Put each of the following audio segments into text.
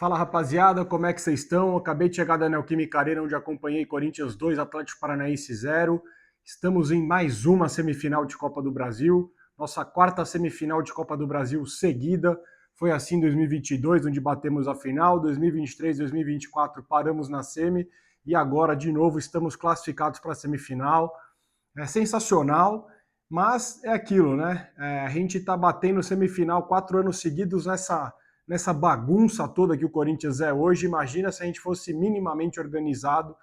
Fala rapaziada, como é que vocês estão? Acabei de chegar da Neoquímica Arena, onde acompanhei Corinthians 2, Atlético Paranaense 0. Estamos em mais uma semifinal de Copa do Brasil, nossa quarta semifinal de Copa do Brasil seguida. Foi assim em 2022, onde batemos a final, 2023, 2024 paramos na semi e agora de novo estamos classificados para a semifinal. É sensacional, mas é aquilo, né? A gente está batendo semifinal 4 anos seguidos nessa bagunça toda que o Corinthians é hoje. Imagina se a gente fosse minimamente organizado,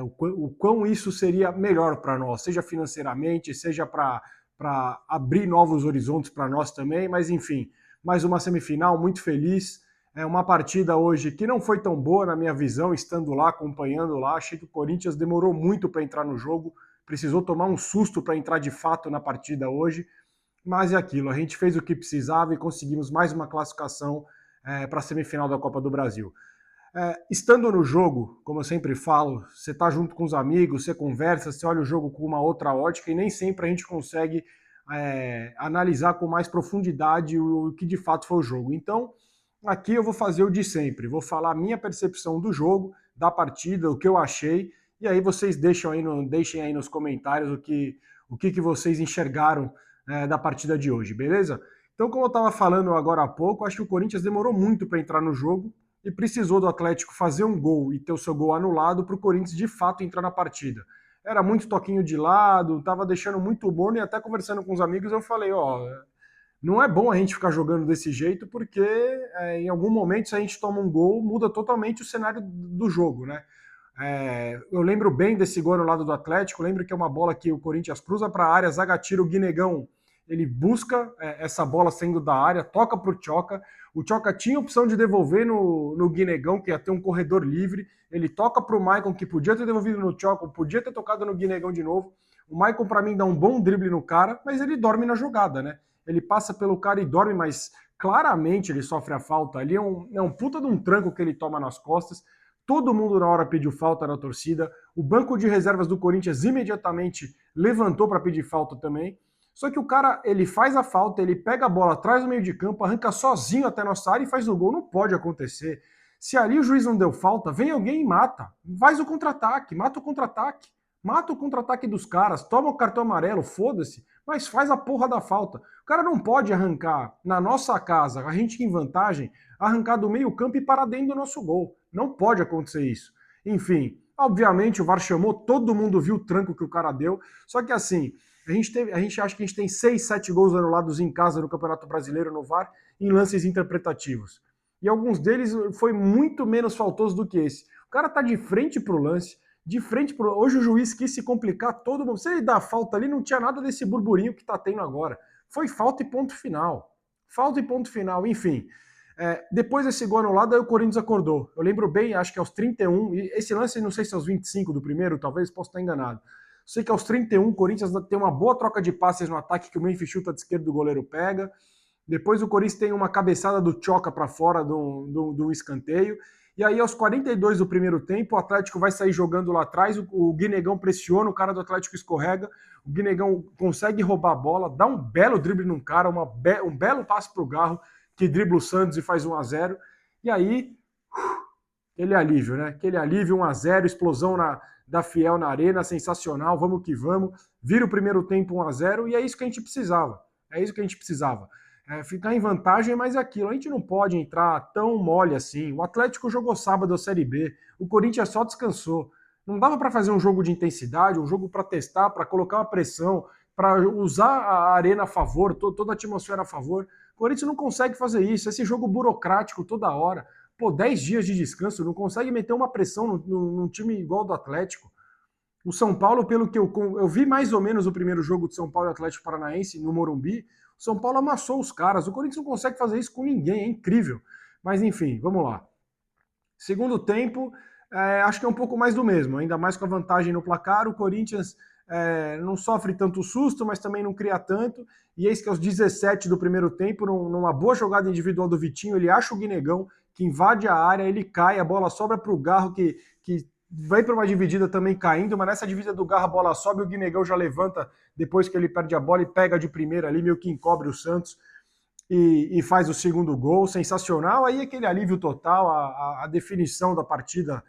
o quão isso seria melhor para nós, seja financeiramente, seja para abrir novos horizontes para nós também, mas enfim, mais uma semifinal, muito feliz. É uma partida hoje que não foi tão boa na minha visão, estando lá, acompanhando lá. Achei que o Corinthians demorou muito para entrar no jogo, precisou tomar um susto para entrar de fato na partida hoje, mas é aquilo, a gente fez o que precisava e conseguimos mais uma classificação para a semifinal da Copa do Brasil. Estando no jogo, como eu sempre falo, você está junto com os amigos, você conversa, você olha o jogo com uma outra ótica e nem sempre a gente consegue analisar com mais profundidade o que de fato foi o jogo. Então, aqui eu vou fazer o de sempre, vou falar a minha percepção do jogo, da partida, o que eu achei, e aí vocês deixem aí nos comentários o que vocês enxergaram da partida de hoje, beleza? Então, como eu estava falando agora há pouco, acho que o Corinthians demorou muito para entrar no jogo, e precisou do Atlético fazer um gol e ter o seu gol anulado para o Corinthians de fato entrar na partida. Era muito toquinho de lado, estava deixando muito morno e até conversando com os amigos eu falei, não é bom a gente ficar jogando desse jeito porque em algum momento se a gente toma um gol muda totalmente o cenário do jogo, né? Eu lembro bem desse gol no lado do Atlético, lembro que é uma bola que o Corinthians cruza para a área, zaga tira o Guinegão, ele busca essa bola saindo da área, toca para o Tchoca tinha opção de devolver no Guinegão, que ia ter um corredor livre, ele toca para o Maicon, que podia ter devolvido no Tchoca, podia ter tocado no Guinegão de novo, o Maicon para mim dá um bom drible no cara, mas ele dorme na jogada, né? Ele passa pelo cara e dorme, mas claramente ele sofre a falta, ali é um puta de um tranco que ele toma nas costas. Todo mundo na hora pediu falta na torcida. O banco de reservas do Corinthians imediatamente levantou para pedir falta também. Só que o cara, ele faz a falta, ele pega a bola atrás do meio de campo, arranca sozinho até nossa área e faz o gol. Não pode acontecer. Se ali o juiz não deu falta, vem alguém e mata. Faz o contra-ataque, mata o contra-ataque. Mata o contra-ataque dos caras, toma o cartão amarelo, foda-se, mas faz a porra da falta. O cara não pode arrancar na nossa casa, a gente em vantagem, arrancar do meio campo e parar dentro do nosso gol. Não pode acontecer isso. Enfim, obviamente o VAR chamou, todo mundo viu o tranco que o cara deu, só que assim, a gente acha que a gente tem 6, 7 gols anulados em casa no Campeonato Brasileiro no VAR em lances interpretativos. E alguns deles foi muito menos faltoso do que esse. O cara tá de frente pro lance, de frente pro... Hoje o juiz quis se complicar todo mundo. Se ele dá falta ali, não tinha nada desse burburinho que tá tendo agora. Foi falta e ponto final. Falta e ponto final, enfim. Depois desse gol anulado, aí o Corinthians acordou. Eu lembro bem, acho que aos 31, e esse lance não sei se aos 25 do primeiro, talvez, posso estar enganado. Sei que aos 31 o Corinthians tem uma boa troca de passes no ataque que o Memphis chuta de esquerda do goleiro pega. Depois o Corinthians tem uma cabeçada do Tchoca para fora do escanteio. E aí, aos 42 do primeiro tempo, o Atlético vai sair jogando lá atrás, o Guinegão pressiona, o cara do Atlético escorrega, o Guinegão consegue roubar a bola, dá um belo drible num cara, um belo passe pro Garro, que dribla o Santos e faz 1-0. E aí, aquele alívio, né? Aquele alívio, 1-0, explosão da Fiel na arena, sensacional, vamos que vamos. Vira o primeiro tempo 1-0 e é isso que a gente precisava. É isso que a gente precisava. Ficar em vantagem, mas é aquilo. A gente não pode entrar tão mole assim. O Atlético jogou sábado a Série B, o Corinthians só descansou. Não dava para fazer um jogo de intensidade, um jogo para testar, para colocar uma pressão, para usar a arena a favor, toda a atmosfera a favor. O Corinthians não consegue fazer isso. Esse jogo burocrático toda hora. Pô, 10 dias de descanso, não consegue meter uma pressão num time igual do Atlético. O São Paulo, pelo que eu vi mais ou menos o primeiro jogo de São Paulo e Atlético Paranaense no Morumbi, o São Paulo amassou os caras. O Corinthians não consegue fazer isso com ninguém, é incrível. Mas enfim, vamos lá. Segundo tempo, acho que é um pouco mais do mesmo, ainda mais com a vantagem no placar. O Corinthians não sofre tanto susto, mas também não cria tanto. E eis que aos 17 do primeiro tempo, numa boa jogada individual do Vitinho, ele acha o Guinegão, que invade a área, ele cai, a bola sobra para o Garro, que vai para uma dividida também caindo, mas nessa dividida do Garro a bola sobe, o Guinegão já levanta depois que ele perde a bola e pega de primeira ali, meio que encobre o Santos. e faz o segundo gol, sensacional. Aí aquele alívio total, a definição da partida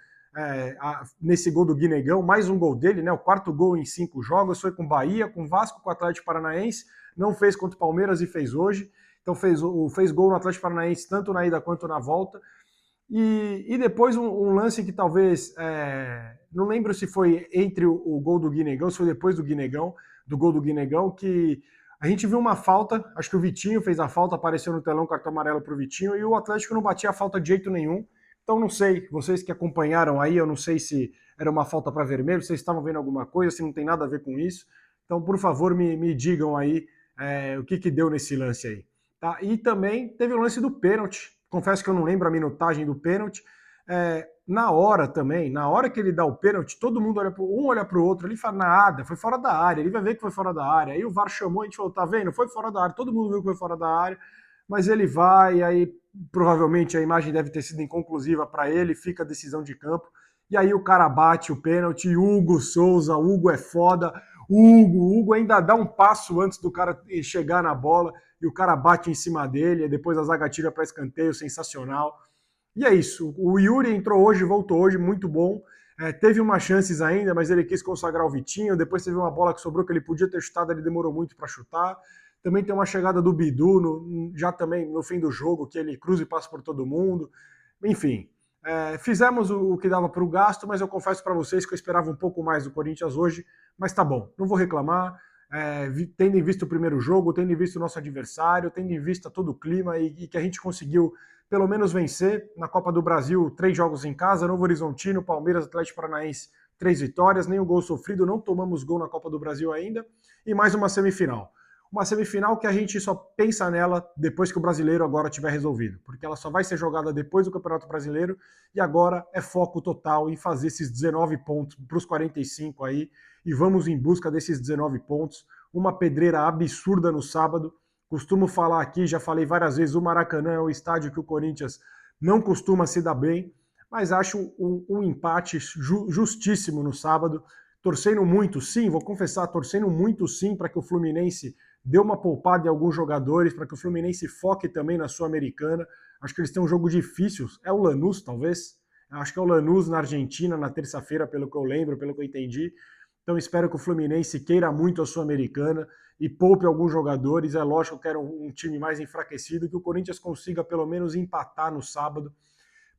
nesse gol do Guinegão, mais um gol dele, né? O quarto gol em 5 jogos, foi com Bahia, com Vasco, com o Atlético Paranaense, não fez contra o Palmeiras e fez hoje. Então fez gol no Atlético Paranaense tanto na ida quanto na volta. E depois um lance que talvez, não lembro se foi entre o gol do Guinegão, se foi depois do gol do Guinegão, que a gente viu uma falta, acho que o Vitinho fez a falta, apareceu no telão cartão amarelo para o Vitinho, e o Atlético não batia a falta de jeito nenhum. Então não sei, vocês que acompanharam aí, eu não sei se era uma falta para vermelho, vocês estavam vendo alguma coisa, se não tem nada a ver com isso. Então, por favor, me digam aí o que deu nesse lance aí. Tá? E também teve o lance do pênalti. Confesso que eu não lembro a minutagem do pênalti. Na hora também, na hora que ele dá o pênalti, todo mundo olha para o outro, ele fala, nada, foi fora da área, ele vai ver que foi fora da área. Aí o VAR chamou, a gente falou, tá vendo? Foi fora da área, todo mundo viu que foi fora da área, mas ele vai, aí provavelmente a imagem deve ter sido inconclusiva para ele, fica a decisão de campo, e aí o cara bate o pênalti, Hugo Souza, Hugo é foda, Hugo ainda dá um passo antes do cara chegar na bola, e o cara bate em cima dele, e depois a zaga tira para escanteio, sensacional. E é isso. O Yuri entrou hoje, voltou hoje, muito bom. Teve umas chances ainda, mas ele quis consagrar o Vitinho. Depois teve uma bola que sobrou que ele podia ter chutado, ele demorou muito para chutar. Também tem uma chegada do Bidu, já também no fim do jogo, que ele cruza e passa por todo mundo. Enfim, fizemos o que dava para o gasto, mas eu confesso para vocês que eu esperava um pouco mais do Corinthians hoje. Mas tá bom, não vou reclamar. Tendo em vista o primeiro jogo, tendo em vista o nosso adversário, tendo em vista todo o clima e que a gente conseguiu pelo menos vencer na Copa do Brasil 3 jogos em casa, Novo Horizontino, Palmeiras, Atlético Paranaense, 3 vitórias, nenhum gol sofrido, não tomamos gol na Copa do Brasil ainda, e mais uma semifinal. Uma semifinal que a gente só pensa nela depois que o brasileiro agora tiver resolvido, porque ela só vai ser jogada depois do Campeonato Brasileiro, e agora é foco total em fazer esses 19 pontos para os 45 aí, e vamos em busca desses 19 pontos, uma pedreira absurda no sábado. Costumo falar aqui, já falei várias vezes, o Maracanã é o estádio que o Corinthians não costuma se dar bem, mas acho um empate justíssimo no sábado. Torcendo muito, sim, vou confessar, torcendo muito sim para que o Fluminense dê uma poupada em alguns jogadores, para que o Fluminense foque também na Sul-Americana. Acho que eles têm um jogo difícil, é o Lanús talvez, acho que é o Lanús na Argentina na terça-feira, pelo que eu lembro, pelo que eu entendi. Então espero que o Fluminense queira muito a Sul-Americana e poupe alguns jogadores. É lógico que eu quero um time mais enfraquecido, que o Corinthians consiga pelo menos empatar no sábado,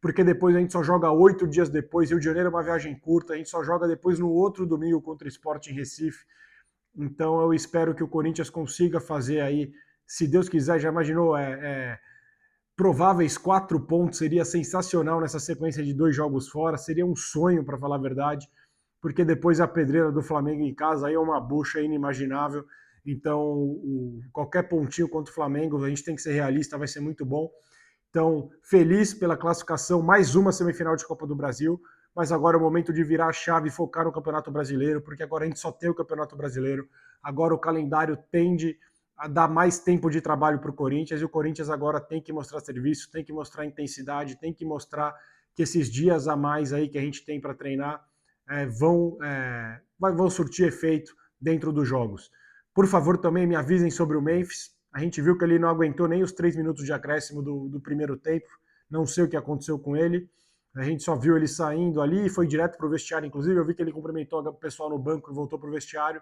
porque depois a gente só joga 8 dias depois, Rio de Janeiro é uma viagem curta, a gente só joga depois no outro domingo contra o Sport em Recife. Então eu espero que o Corinthians consiga fazer aí, se Deus quiser, já imaginou, prováveis 4 pontos, seria sensacional nessa sequência de 2 jogos fora, seria um sonho, para falar a verdade, porque depois a pedreira do Flamengo em casa aí é uma bucha inimaginável. Então, qualquer pontinho contra o Flamengo, a gente tem que ser realista, vai ser muito bom. Então, feliz pela classificação, mais uma semifinal de Copa do Brasil, mas agora é o momento de virar a chave e focar no Campeonato Brasileiro, porque agora a gente só tem o Campeonato Brasileiro, agora o calendário tende a dar mais tempo de trabalho para o Corinthians, e o Corinthians agora tem que mostrar serviço, tem que mostrar intensidade, tem que mostrar que esses dias a mais aí que a gente tem para treinar vão surtir efeito dentro dos jogos. Por favor, também me avisem sobre o Memphis. A gente viu que ele não aguentou nem os 3 minutos de acréscimo do primeiro tempo. Não sei o que aconteceu com ele. A gente só viu ele saindo ali e foi direto para o vestiário. Inclusive, eu vi que ele cumprimentou o pessoal no banco e voltou para o vestiário.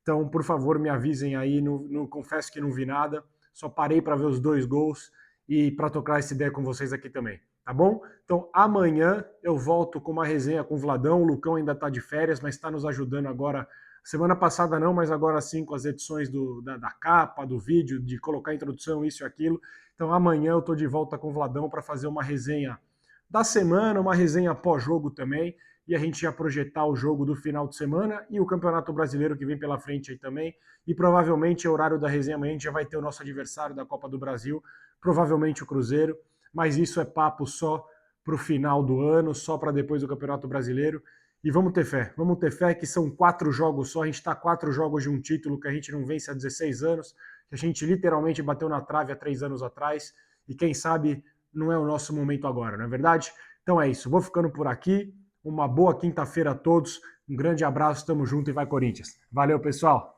Então, por favor, me avisem aí. Não confesso que não vi nada. Só parei para ver os 2 gols e para trocar essa ideia com vocês aqui também. Tá bom? Então, amanhã eu volto com uma resenha com o Vladão. O Lucão ainda está de férias, mas está nos ajudando agora. Semana passada não, mas agora sim com as edições da capa, do vídeo, de colocar a introdução, isso e aquilo. Então amanhã eu estou de volta com o Vladão para fazer uma resenha da semana, uma resenha pós-jogo também, e a gente já projetar o jogo do final de semana e o Campeonato Brasileiro que vem pela frente aí também. E provavelmente o horário da resenha amanhã a gente já vai ter o nosso adversário da Copa do Brasil, provavelmente o Cruzeiro, mas isso é papo só para o final do ano, só para depois do Campeonato Brasileiro. E vamos ter fé que são 4 jogos só, a gente está 4 jogos de um título que a gente não vence há 16 anos, que a gente literalmente bateu na trave há 3 anos atrás, e quem sabe não é o nosso momento agora, não é verdade? Então é isso, vou ficando por aqui, uma boa quinta-feira a todos, um grande abraço, tamo junto e vai Corinthians. Valeu, pessoal!